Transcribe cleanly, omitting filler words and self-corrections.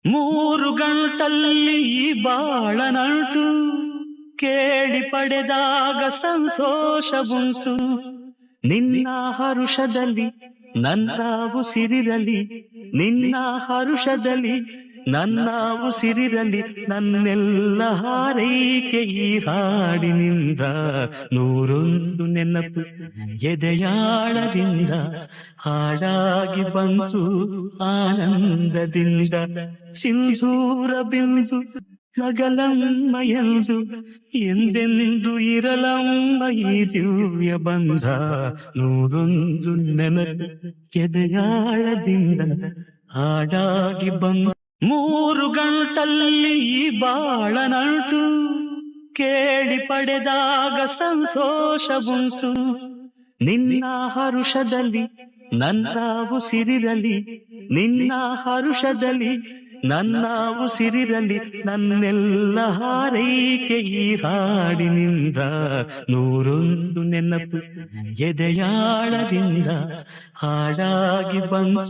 ಮೂರು ಗಂಟಲ್ಲಿ ಬಾಳನಂಟು ಕೇಳಿ ಪಡೆದಾಗ ಸಂತೋಷವುಂಟು. ನಿನ್ನ ಹರುಷದಲ್ಲಿ ನನ್ನ ಉಸಿರಿರಲಿ, ನಿನ್ನ ಹರುಷದಲ್ಲಿ ನನ್ನ ಉಸಿರಿರಲಿ, ನನ್ನೆಲ್ಲ ಹಾರೈಕೆ ಈ ಹಾಡಿನಿಂದ. ನೂರೊಂದು ನೆನಪು ಎದೆಯಾಳದಿಂದ ಹಾಡಾಗಿ ಬಂತು ಆನಂದದಿಂದ. ಸಿಂಧೂರ ಬಿಂದು ನಗಲಮ್ಮ ಎಂದು ಎಂದೆಂದು ಇರಲಮ್ಮ ಈ ದಿವ್ಯ ಬಂಧ. ನೂರೊಂದು ನೆನಪು ಎದೆಯಾಳದಿಂದ ಹಾಡಾಗಿ ಬಂತು. ಮೂರು ಗಂಟಲ್ಲಿ ಬಾಳನಂಟು ಕೇಳಿ ಪಡೆದಾಗ ಸಂತೋಷವುಂಟು. ನಿನ್ನ ಹರುಷದಲ್ಲಿ ನನ್ನ ಉಸಿರಿರಲಿ, ನಿನ್ನ ಹರುಷದಲ್ಲಿ ನನ್ನ ಉಸಿರಿರಲಿ, ನನ್ನೆಲ್ಲ ಹಾರೈಕೆ ಈ ಹಾಡಿನಿಂದ. ನೂರೊಂದು ನೆನಪು ಎದೆಯಾಳದಿಂದ ಹಾಡಾಗಿ ಬಂತು